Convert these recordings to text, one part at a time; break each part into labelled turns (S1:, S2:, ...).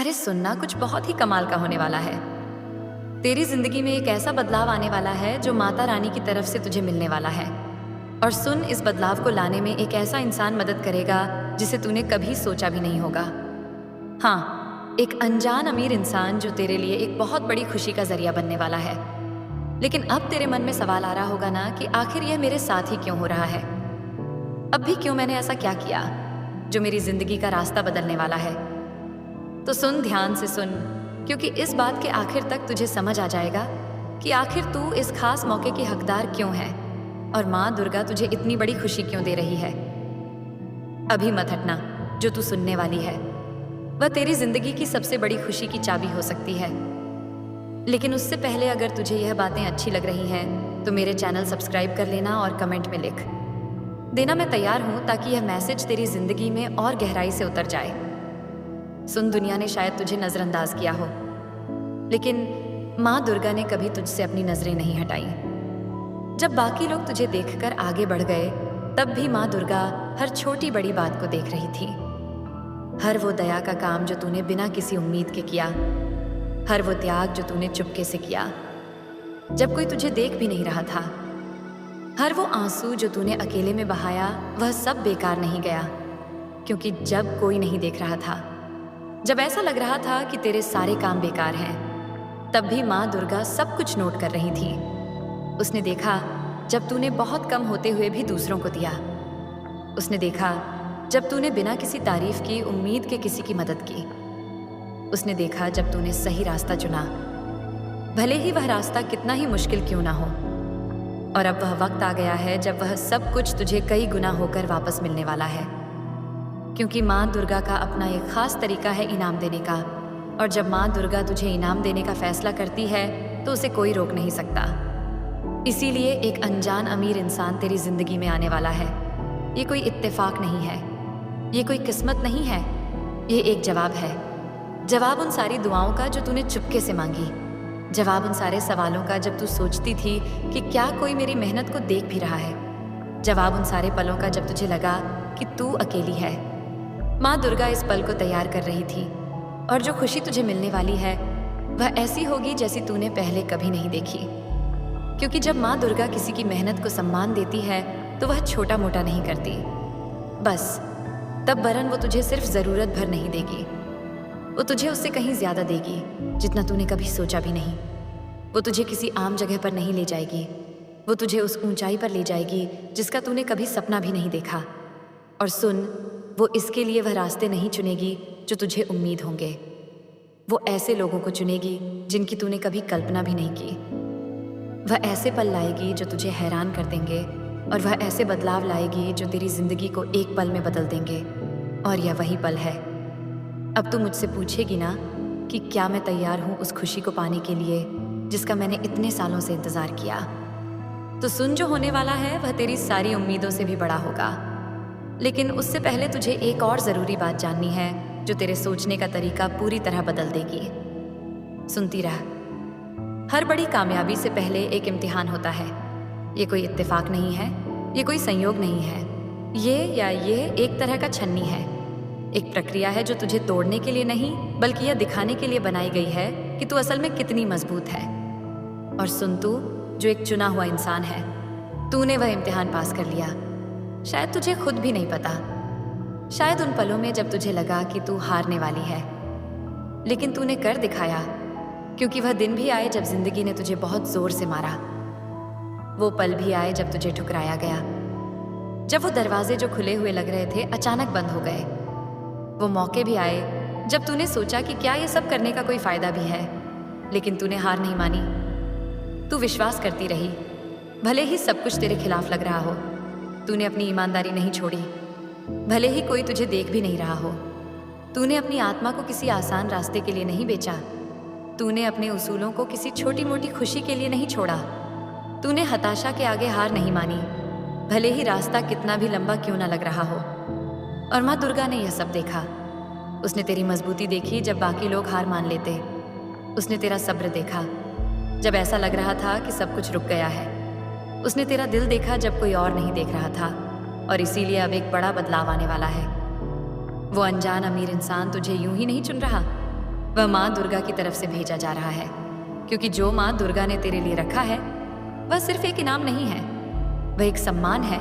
S1: अरे सुनना, कुछ बहुत ही कमाल का होने वाला है। तेरी जिंदगी में एक ऐसा बदलाव आने वाला है जो माता रानी की तरफ से तुझे मिलने वाला है। और सुन, इस बदलाव को लाने में एक ऐसा इंसान मदद करेगा जिसे तूने कभी सोचा भी नहीं होगा। हाँ, एक अनजान अमीर इंसान जो तेरे लिए एक बहुत बड़ी खुशी का जरिया बनने वाला है। लेकिन अब तेरे मन में सवाल आ रहा होगा ना कि आखिर यह मेरे साथ ही क्यों हो रहा है? अब भी क्यों मैंने ऐसा क्या किया जो मेरी जिंदगी का रास्ता बदलने वाला है? तो सुन, ध्यान से सुन, क्योंकि इस बात के आखिर तक तुझे समझ आ जाएगा कि आखिर तू इस खास मौके की हकदार क्यों है और माँ दुर्गा तुझे इतनी बड़ी खुशी क्यों दे रही है। अभी मत हटना, जो तू सुनने वाली है वह तेरी जिंदगी की सबसे बड़ी खुशी की चाबी हो सकती है। लेकिन उससे पहले अगर तुझे यह बातें अच्छी लग रही हैं तो मेरे चैनल सब्सक्राइब कर लेना और कमेंट में लिख देना मैं तैयार हूँ, ताकि यह मैसेज तेरी जिंदगी में और गहराई से उतर जाए। सुन, दुनिया ने शायद तुझे नजरअंदाज किया हो, लेकिन माँ दुर्गा ने कभी तुझसे अपनी नजरें नहीं हटाई। जब बाकी लोग तुझे देखकर आगे बढ़ गए, तब भी माँ दुर्गा हर छोटी बड़ी बात को देख रही थी। हर वो दया का काम जो तूने बिना किसी उम्मीद के किया, हर वो त्याग जो तूने चुपके से किया जब कोई तुझे देख भी नहीं रहा था, हर वो आंसू जो तूने अकेले में बहाया, वह सब बेकार नहीं गया। क्योंकि जब कोई नहीं देख रहा था, जब ऐसा लग रहा था कि तेरे सारे काम बेकार हैं, तब भी माँ दुर्गा सब कुछ नोट कर रही थी। उसने देखा जब तूने बहुत कम होते हुए भी दूसरों को दिया। उसने देखा जब तूने बिना किसी तारीफ की, उम्मीद के किसी की मदद की। उसने देखा जब तूने सही रास्ता चुना, भले ही वह रास्ता कितना ही मुश्किल क्यों ना हो। और अब वह वक्त आ गया है जब वह सब कुछ तुझे कई गुना होकर वापस मिलने वाला है। क्योंकि माँ दुर्गा का अपना एक खास तरीका है इनाम देने का, और जब माँ दुर्गा तुझे इनाम देने का फैसला करती है तो उसे कोई रोक नहीं सकता। इसीलिए एक अनजान अमीर इंसान तेरी जिंदगी में आने वाला है। ये कोई इत्तेफाक नहीं है, ये कोई किस्मत नहीं है, ये एक जवाब है। जवाब उन सारी दुआओं का जो तूने चुपके से मांगी, जवाब उन सारे सवालों का जब तू सोचती थी कि क्या कोई मेरी मेहनत को देख भी रहा है, जवाब उन सारे पलों का जब तुझे लगा कि तू अकेली है। माँ दुर्गा इस पल को तैयार कर रही थी, और जो खुशी तुझे मिलने वाली है वह ऐसी होगी जैसी तूने पहले कभी नहीं देखी। क्योंकि जब माँ दुर्गा किसी की मेहनत को सम्मान देती है तो वह छोटा मोटा नहीं करती, बस तब वरन वो तुझे सिर्फ ज़रूरत भर नहीं देगी, वो तुझे उससे कहीं ज़्यादा देगी जितना तूने कभी सोचा भी नहीं। वो तुझे किसी आम जगह पर नहीं ले जाएगी, वो तुझे उस ऊंचाई पर ले जाएगी जिसका तूने कभी सपना भी नहीं देखा। और सुन, वो इसके लिए वह रास्ते नहीं चुनेगी जो तुझे उम्मीद होंगे, वो ऐसे लोगों को चुनेगी जिनकी तूने कभी कल्पना भी नहीं की। वह ऐसे पल लाएगी जो तुझे हैरान कर देंगे, और वह ऐसे बदलाव लाएगी जो तेरी जिंदगी को एक पल में बदल देंगे। और यह वही पल है। अब तू मुझसे पूछेगी ना कि क्या मैं तैयार हूँ उस खुशी को पाने के लिए जिसका मैंने इतने सालों से इंतजार किया। तो सुन, जो होने वाला है वह तेरी सारी उम्मीदों से भी बड़ा होगा। लेकिन उससे पहले तुझे एक और ज़रूरी बात जाननी है जो तेरे सोचने का तरीका पूरी तरह बदल देगी। सुनती रह, हर बड़ी कामयाबी से पहले एक इम्तिहान होता है। ये कोई इत्तेफाक नहीं है, ये कोई संयोग नहीं है, ये एक तरह का छन्नी है। एक प्रक्रिया है जो तुझे तोड़ने के लिए नहीं, बल्कि यह दिखाने के लिए बनाई गई है कि तू असल में कितनी मजबूत है। और सुन, तू जो एक चुना हुआ इंसान है, तूने वह इम्तिहान पास कर लिया। शायद तुझे खुद भी नहीं पता, शायद उन पलों में जब तुझे लगा कि तू हारने वाली है, लेकिन तूने कर दिखाया। क्योंकि वह दिन भी आए जब जिंदगी ने तुझे बहुत जोर से मारा, वो पल भी आए जब तुझे ठुकराया गया, जब वो दरवाजे जो खुले हुए लग रहे थे अचानक बंद हो गए। वो मौके भी आए जब तूने सोचा कि क्या ये सब करने का कोई फायदा भी है, लेकिन तूने हार नहीं मानी। तू विश्वास करती रही, भले ही सब कुछ तेरे खिलाफ लग रहा हो। तूने अपनी ईमानदारी नहीं छोड़ी, भले ही कोई तुझे देख भी नहीं रहा हो। तूने अपनी आत्मा को किसी आसान रास्ते के लिए नहीं बेचा, तूने अपने उसूलों को किसी छोटी मोटी खुशी के लिए नहीं छोड़ा। तूने हताशा के आगे हार नहीं मानी, भले ही रास्ता कितना भी लंबा क्यों ना लग रहा हो। और माँ दुर्गा ने यह सब देखा। उसने तेरी मजबूती देखी जब बाकी लोग हार मान लेते। उसने तेरा सब्र देखा जब ऐसा लग रहा था कि सब कुछ रुक गया है। उसने तेरा दिल देखा जब कोई और नहीं देख रहा था। और इसीलिए अब एक बड़ा बदलाव आने वाला है। वो अनजान अमीर इंसान तुझे यूं ही नहीं चुन रहा, वह माँ दुर्गा की तरफ से भेजा जा रहा है, क्योंकि जो माँ दुर्गा ने तेरे लिए रखा है वह सिर्फ एक इनाम नहीं है, वह एक सम्मान है।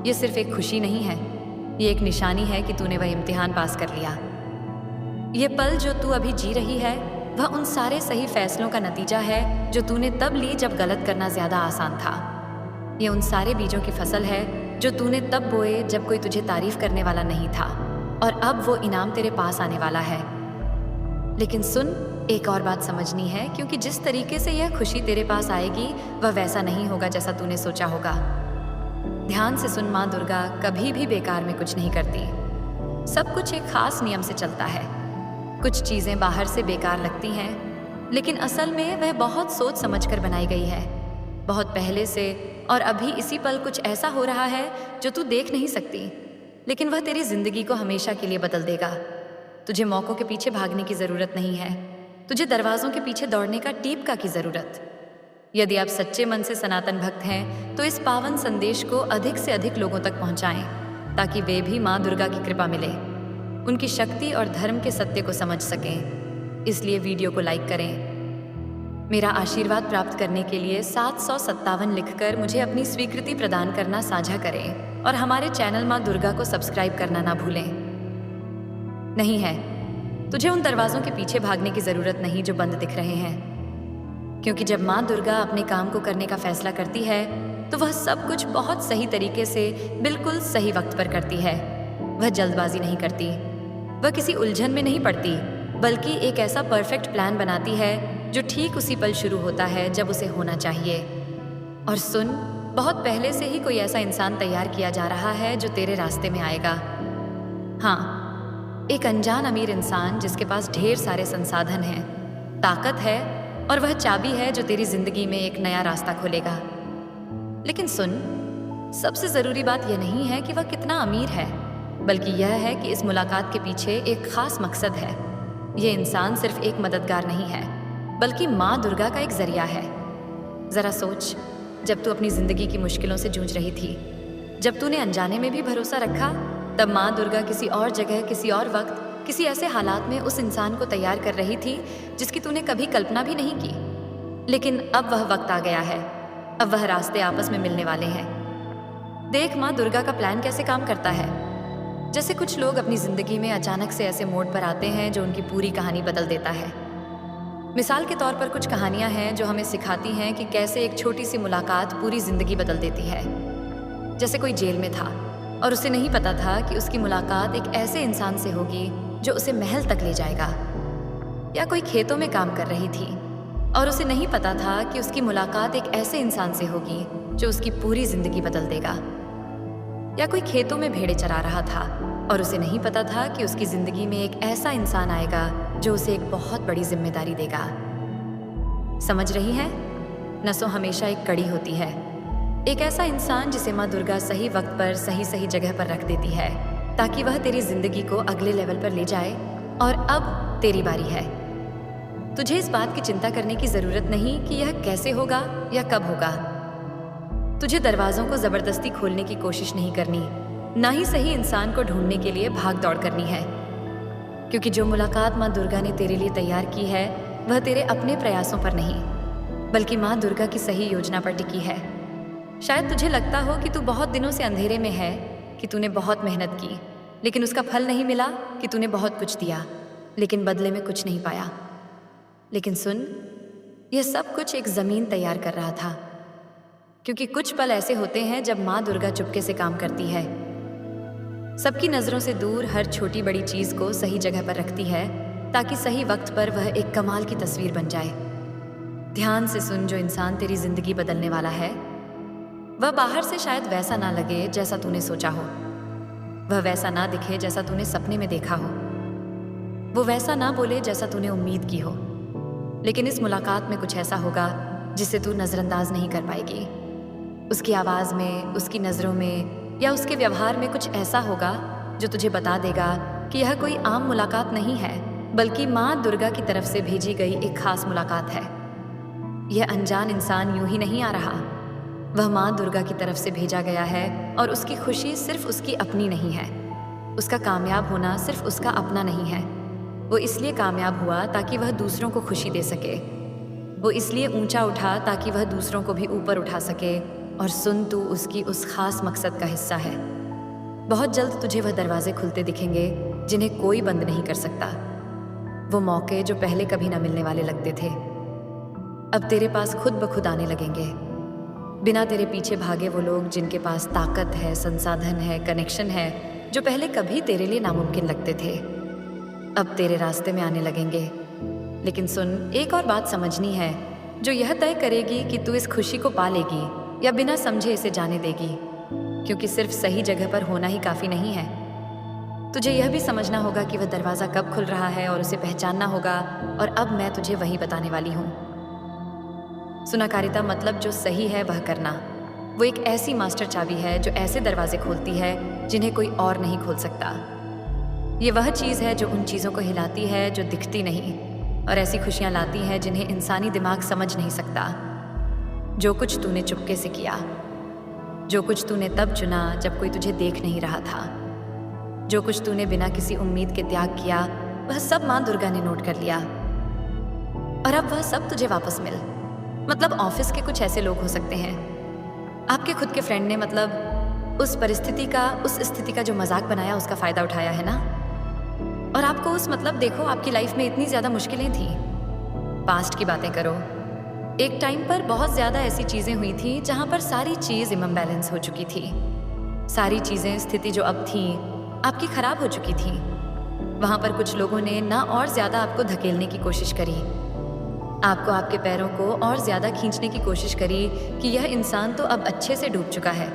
S1: यह सिर्फ एक खुशी नहीं है, ये एक निशानी है कि तूने वह इम्तिहान पास कर लिया। ये पल जो तू अभी जी रही है वह उन सारे सही फैसलों का नतीजा है जो तूने तब ली जब गलत करना ज्यादा आसान था। ये उन सारे बीजों की फसल है जो तूने तब बोए जब कोई तुझे तारीफ करने वाला नहीं था, और अब वो इनाम तेरे पास आने वाला है। लेकिन सुन, एक और बात समझनी है, क्योंकि जिस तरीके से यह खुशी तेरे पास आएगी वह वैसा नहीं होगा जैसा तूने सोचा होगा। ध्यान से सुन, माँ दुर्गा कभी भी बेकार में कुछ नहीं करती। सब कुछ एक खास नियम से चलता है। कुछ चीजें बाहर से बेकार लगती हैं, लेकिन असल में वह बहुत सोच समझकर बनाई गई है, बहुत पहले से। और अभी इसी पल कुछ ऐसा हो रहा है जो तू देख नहीं सकती, लेकिन वह तेरी जिंदगी को हमेशा के लिए बदल देगा। तुझे मौकों के पीछे भागने की जरूरत नहीं है, तुझे दरवाजों के पीछे दौड़ने का टीपका की जरूरत। यदि आप सच्चे मन से सनातन भक्त हैं तो इस पावन संदेश को अधिक से अधिक लोगों तक पहुंचाएं, ताकि वे भी माँ दुर्गा की कृपा मिले, उनकी शक्ति और धर्म के सत्य को समझ सकें। इसलिए वीडियो को लाइक करें। मेरा आशीर्वाद प्राप्त करने के लिए 757 लिखकर मुझे अपनी स्वीकृति प्रदान करना साझा करें, और हमारे चैनल माँ दुर्गा को सब्सक्राइब करना ना भूलें। नहीं है, तुझे उन दरवाजों के पीछे भागने की जरूरत नहीं जो बंद दिख रहे हैं, क्योंकि जब माँ दुर्गा अपने काम को करने का फैसला करती है तो वह सब कुछ बहुत सही तरीके से बिल्कुल सही वक्त पर करती है। वह जल्दबाजी नहीं करती, वह किसी उलझन में नहीं पड़ती, बल्कि एक ऐसा परफेक्ट प्लान बनाती है जो ठीक उसी पल शुरू होता है जब उसे होना चाहिए। और सुन, बहुत पहले से ही कोई ऐसा इंसान तैयार किया जा रहा है जो तेरे रास्ते में आएगा। हाँ, एक अनजान अमीर इंसान जिसके पास ढेर सारे संसाधन हैं, ताकत है, और वह चाबी है जो तेरी जिंदगी में एक नया रास्ता खोलेगा। लेकिन सुन, सबसे जरूरी बात यह नहीं है कि वह कितना अमीर है, बल्कि यह है कि इस मुलाकात के पीछे एक खास मकसद है। यह इंसान सिर्फ एक मददगार नहीं है, बल्कि माँ दुर्गा का एक जरिया है। जरा सोच, जब तू अपनी जिंदगी की मुश्किलों से जूझ रही थी, जब तूने अनजाने में भी भरोसा रखा, तब माँ दुर्गा किसी और जगह, किसी और वक्त, किसी ऐसे हालात में उस इंसान को तैयार कर रही थी जिसकी तूने कभी कल्पना भी नहीं की। लेकिन अब वह वक्त आ गया है, अब वह रास्ते आपस में मिलने वाले हैं। देख माँ दुर्गा का प्लान कैसे काम करता है। जैसे कुछ लोग अपनी जिंदगी में अचानक से ऐसे मोड़ पर आते हैं जो उनकी पूरी कहानी बदल देता है। मिसाल के तौर पर कुछ कहानियां हैं जो हमें सिखाती हैं कि कैसे एक छोटी सी मुलाकात पूरी जिंदगी बदल देती है। जैसे कोई जेल में था और उसे नहीं पता था कि उसकी मुलाकात एक ऐसे इंसान से होगी जो उसे महल तक ले जाएगा। या कोई खेतों में काम कर रही थी और उसे नहीं पता था कि उसकी मुलाकात एक ऐसे इंसान से होगी जो उसकी पूरी जिंदगी बदल देगा। या कोई खेतों में भेड़ें चरा रहा था और उसे नहीं पता था कि उसकी जिंदगी में एक ऐसा इंसान आएगा जो उसे एक बहुत बड़ी जिम्मेदारी देगा। समझ रही हैं? नसों हमेशा एक कड़ी होती है, एक ऐसा इंसान जिसे माँ दुर्गा सही वक्त पर सही जगह पर रख देती है, ताकि वह तेरी जिंदगी को अगले लेवल पर ले जाए। और अब तेरी बारी है। तुझे इस बात की चिंता करने की जरूरत नहीं कि यह कैसे होगा या कब होगा। तुझे दरवाजों को जबरदस्ती खोलने की कोशिश नहीं करनी, ना ही सही इंसान को ढूंढने के लिए भाग दौड़ करनी है, क्योंकि जो मुलाकात माँ दुर्गा ने तेरे लिए तैयार की है वह तेरे अपने प्रयासों पर नहीं, बल्कि माँ दुर्गा की सही योजना पर टिकी है। शायद तुझे लगता हो कि तू बहुत दिनों से अंधेरे में है, कि तूने बहुत मेहनत की लेकिन उसका फल नहीं मिला, कि तूने बहुत कुछ दिया लेकिन बदले में कुछ नहीं पाया। लेकिन सुन, यह सब कुछ एक जमीन तैयार कर रहा था, क्योंकि कुछ पल ऐसे होते हैं जब माँ दुर्गा चुपके से काम करती है, सबकी नजरों से दूर हर छोटी बड़ी चीज को सही जगह पर रखती है, ताकि सही वक्त पर वह एक कमाल की तस्वीर बन जाए। ध्यान से सुन, जो इंसान तेरी जिंदगी बदलने वाला है वह बाहर से शायद वैसा ना लगे जैसा तूने सोचा हो, वह वैसा ना दिखे जैसा तूने सपने में देखा हो, वो वैसा ना बोले जैसा तूने उम्मीद की हो। लेकिन इस मुलाकात में कुछ ऐसा होगा जिसे तू नजरअंदाज नहीं कर पाएगी। उसकी आवाज में, उसकी नजरों में या उसके व्यवहार में कुछ ऐसा होगा जो तुझे बता देगा कि यह कोई आम मुलाकात नहीं है, बल्कि माँ दुर्गा की तरफ से भेजी गई एक खास मुलाकात है। यह अनजान इंसान यूं ही नहीं आ रहा, वह माँ दुर्गा की तरफ से भेजा गया है, और उसकी खुशी सिर्फ उसकी अपनी नहीं है, उसका कामयाब होना सिर्फ उसका अपना नहीं है, वो इसलिए कामयाब हुआ ताकि वह दूसरों को खुशी दे सके। वो इसलिए ऊंचा उठा ताकि वह दूसरों को भी ऊपर उठा सके। और सुन, तू उसकी उस खास मकसद का हिस्सा है। बहुत जल्द तुझे वह दरवाजे खुलते दिखेंगे जिन्हें कोई बंद नहीं कर सकता। वो मौके जो पहले कभी ना मिलने वाले लगते थे, अब तेरे पास खुद ब खुद आने लगेंगे। बिना तेरे पीछे भागे वो लोग जिनके पास ताकत है, संसाधन है, कनेक्शन है, जो पहले कभी तेरे लिए नामुमकिन लगते थे, अब तेरे रास्ते में आने लगेंगे। लेकिन सुन, एक और बात समझनी है जो यह तय करेगी कि तू इस खुशी को पा लेगी या बिना समझे इसे जाने देगी। क्योंकि सिर्फ सही जगह पर होना ही काफ़ी नहीं है। तुझे यह भी समझना होगा कि वह दरवाज़ा कब खुल रहा है और उसे पहचानना होगा। और अब मैं तुझे वही बताने वाली हूँ। सुनाकारिता मतलब जो सही है वह करना। वो एक ऐसी मास्टर चाबी है जो ऐसे दरवाजे खोलती है जिन्हें कोई और नहीं खोल सकता। ये वह चीज़ है जो उन चीज़ों को हिलाती है जो दिखती नहीं, और ऐसी खुशियाँ लाती है जिन्हें इंसानी दिमाग समझ नहीं सकता। जो कुछ तूने चुपके से किया, जो कुछ तूने तब चुना जब कोई तुझे देख नहीं रहा था, जो कुछ तूने बिना किसी उम्मीद के त्याग किया, वह सब माँ दुर्गा ने नोट कर लिया। और अब वह सब तुझे वापस मिल। मतलब ऑफिस के कुछ ऐसे लोग हो सकते हैं, आपके खुद के फ्रेंड ने मतलब उस परिस्थिति का, उस स्थिति का जो मजाक बनाया, उसका फ़ायदा उठाया है ना। और आपको उस मतलब देखो, आपकी लाइफ में इतनी ज़्यादा मुश्किलें थी। पास्ट की बातें करो, एक टाइम पर बहुत ज़्यादा ऐसी चीज़ें हुई थी जहाँ पर सारी चीज़ इम्बैलेंस हो चुकी थी। सारी चीज़ें, स्थिति जो अब थी आपकी ख़राब हो चुकी थी। वहाँ पर कुछ लोगों ने ना और ज़्यादा आपको धकेलने की कोशिश करी, आपको आपके पैरों को और ज़्यादा खींचने की कोशिश करी कि यह इंसान तो अब अच्छे से डूब चुका है,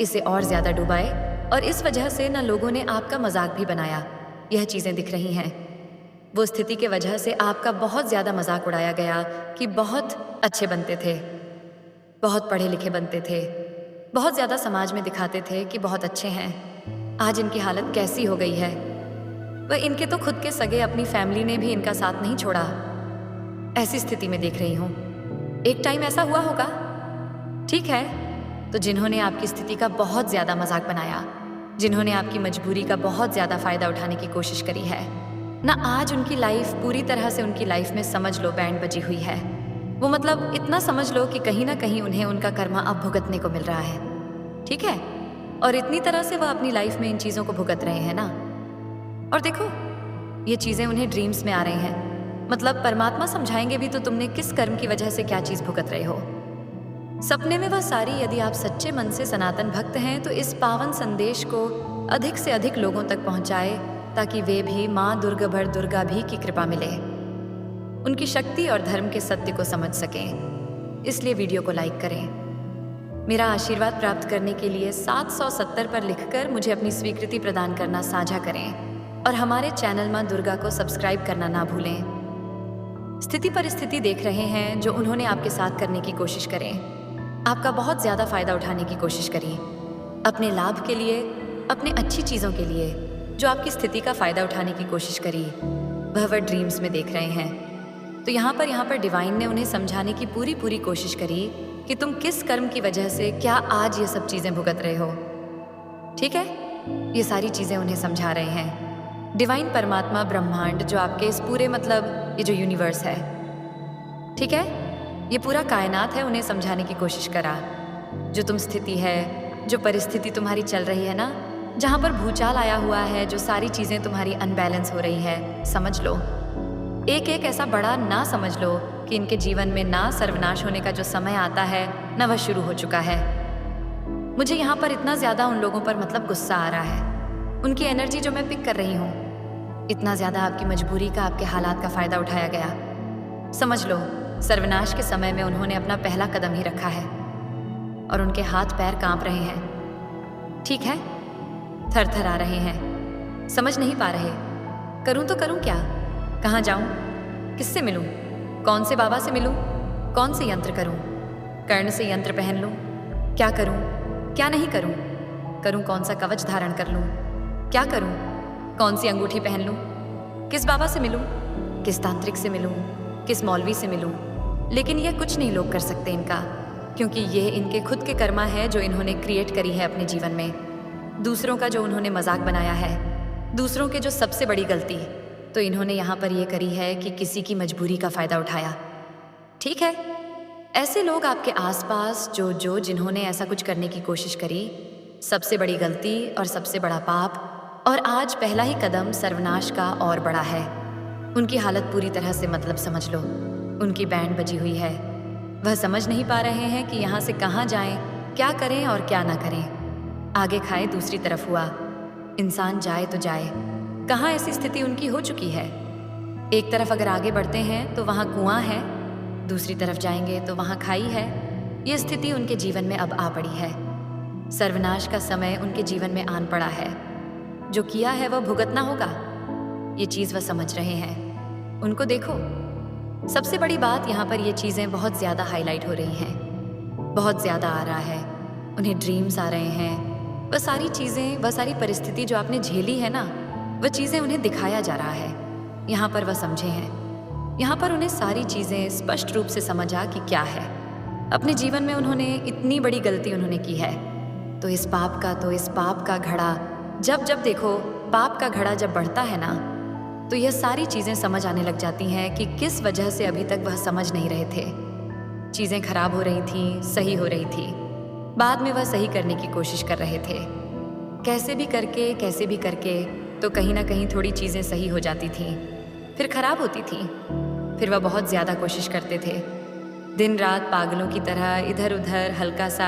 S1: इसे और ज़्यादा डुबाए। और इस वजह से ना लोगों ने आपका मजाक भी बनाया। यह चीज़ें दिख रही हैं। वो स्थिति के वजह से आपका बहुत ज़्यादा मजाक उड़ाया गया कि बहुत अच्छे बनते थे, बहुत पढ़े लिखे बनते थे, बहुत ज़्यादा समाज में दिखाते थे कि बहुत अच्छे हैं। आज इनकी हालत कैसी हो गई है। वह इनके तो खुद के सगे, अपनी फैमिली ने भी इनका साथ नहीं छोड़ा। ऐसी स्थिति में देख रही हूँ। एक टाइम ऐसा हुआ होगा, ठीक है, तो जिन्होंने आपकी स्थिति का बहुत ज़्यादा मजाक बनाया, जिन्होंने आपकी मजबूरी का बहुत ज़्यादा फ़ायदा उठाने की कोशिश करी है ना, आज उनकी लाइफ पूरी तरह से, उनकी लाइफ में समझ लो बैंड बजी हुई है। वो मतलब इतना समझ लो कि कहीं ना कहीं उन्हें उनका कर्मा अब भुगतने को मिल रहा है, ठीक है। और इतनी तरह से वह अपनी लाइफ में इन चीज़ों को भुगत रहे हैं ना। और देखो, ये चीज़ें उन्हें ड्रीम्स में आ रही हैं। मतलब परमात्मा समझाएंगे भी तो तुमने किस कर्म की वजह से क्या चीज़ भुगत रहे हो। सपने में वह सारी, यदि आप सच्चे मन से सनातन भक्त हैं तो इस पावन संदेश को अधिक से अधिक लोगों तक पहुंचाए, ताकि वे भी माँ दुर्गा भर दुर्गा भी की कृपा मिले, उनकी शक्ति और धर्म के सत्य को समझ सकें। इसलिए वीडियो को लाइक करें। मेरा आशीर्वाद प्राप्त करने के लिए 770 पर लिखकर मुझे अपनी स्वीकृति प्रदान करना साझा करें। और हमारे चैनल माँ दुर्गा को सब्सक्राइब करना ना भूलें। स्थिति परिस्थिति देख रहे हैं जो उन्होंने आपके साथ करने की कोशिश करें, आपका बहुत ज़्यादा फ़ायदा उठाने की कोशिश करी, अपने लाभ के लिए, अपने अच्छी चीज़ों के लिए, जो आपकी स्थिति का फ़ायदा उठाने की कोशिश करी, वह ड्रीम्स में देख रहे हैं। तो यहाँ पर डिवाइन ने उन्हें समझाने की पूरी कोशिश करी कि तुम किस कर्म की वजह से क्या आज ये सब चीज़ें भुगत रहे हो, ठीक है। ये सारी चीज़ें उन्हें समझा रहे हैं। डिवाइन परमात्मा, ब्रह्मांड, जो आपके इस पूरे मतलब ये जो यूनिवर्स है, ठीक है, ये पूरा कायनात है, उन्हें समझाने की कोशिश करा। जो तुम स्थिति है, जो परिस्थिति तुम्हारी चल रही है ना, जहाँ पर भूचाल आया हुआ है, जो सारी चीज़ें तुम्हारी अनबैलेंस हो रही है, समझ लो। एक एक ऐसा बड़ा ना समझ लो कि इनके जीवन में ना सर्वनाश होने का जो समय आता है ना, वह शुरू हो चुका है। मुझे यहाँ पर इतना ज़्यादा उन लोगों पर मतलब गुस्सा आ रहा है, उनकी एनर्जी जो मैं पिक कर रही हूँ। इतना ज़्यादा आपकी मजबूरी का, आपके हालात का फ़ायदा उठाया गया। समझ लो, सर्वनाश के समय में उन्होंने अपना पहला कदम ही रखा है और उनके हाथ पैर कांप रहे हैं, ठीक है, थर थर आ रहे हैं, समझ नहीं पा रहे, करूं तो करूं क्या, कहाँ जाऊं, किससे मिलूं, कौन से बाबा से मिलूं, कौन से यंत्र करूं, कर्ण से यंत्र पहन लूं, क्या करूं, क्या नहीं करूं, करूं कौन सा कवच धारण कर लूं, क्या करूं, कौन सी अंगूठी पहन लूं, किस बाबा से मिलूं, किस तांत्रिक से मिलूं, किस मौलवी से मिलूं। लेकिन यह कुछ नहीं लोग कर सकते इनका, क्योंकि ये इनके खुद के कर्मा है जो इन्होंने क्रिएट करी है अपने जीवन में। दूसरों का जो उन्होंने मजाक बनाया है, दूसरों के जो सबसे बड़ी गलती, तो इन्होंने यहाँ पर ये करी है कि किसी की मजबूरी का फ़ायदा उठाया। ठीक है, ऐसे लोग आपके आसपास जो जिन्होंने ऐसा कुछ करने की कोशिश करी, सबसे बड़ी गलती और सबसे बड़ा पाप, और आज पहला ही कदम सर्वनाश का और बड़ा है। उनकी हालत पूरी तरह से मतलब समझ लो। उनकी बैंड बजी हुई है। वह समझ नहीं पा रहे हैं कि यहाँ से कहाँ जाएं, क्या करें और क्या ना करें। आगे खाए दूसरी तरफ हुआ। इंसान जाए तो जाए, कहाँ ऐसी स्थिति उनकी हो चुकी है। एक तरफ अगर आगे बढ़ते हैं तो वहाँ कुआं है, दूसरी तरफ जाएंगे तो वहाँ खाई है। ये स्थिति उनके जीवन में अब आ पड़ी है। सर्वनाश का समय उनके जीवन में आन पड़ा है। जो किया है वह भुगतना होगा। ये चीज़ वह समझ रहे हैं। उनको देखो, सबसे बड़ी बात यहाँ पर ये चीज़ें बहुत ज़्यादा हाईलाइट हो रही हैं। बहुत ज़्यादा आ रहा है। उन्हें ड्रीम्स आ रहे हैं। वह सारी चीज़ें, वह सारी परिस्थिति जो आपने झेली है ना, वह चीज़ें उन्हें दिखाया जा रहा है। यहाँ पर वह समझे हैं। यहाँ पर उन्हें सारी चीज़ें स्पष्ट रूप से समझा कि क्या है। अपने जीवन में उन्होंने इतनी बड़ी गलती उन्होंने की है, तो इस पाप का घड़ा जब देखो, पाप का घड़ा जब बढ़ता है ना, तो यह सारी चीज़ें समझ आने लग जाती हैं कि किस वजह से अभी तक वह समझ नहीं रहे थे। चीज़ें खराब हो रही थीं, सही हो रही थी। बाद में वह सही करने की कोशिश कर रहे थे। कैसे भी करके तो कहीं ना कहीं थोड़ी चीज़ें सही हो जाती थीं, फिर खराब होती थीं। फिर वह बहुत ज़्यादा कोशिश करते थे, दिन रात पागलों की तरह इधर उधर हल्का सा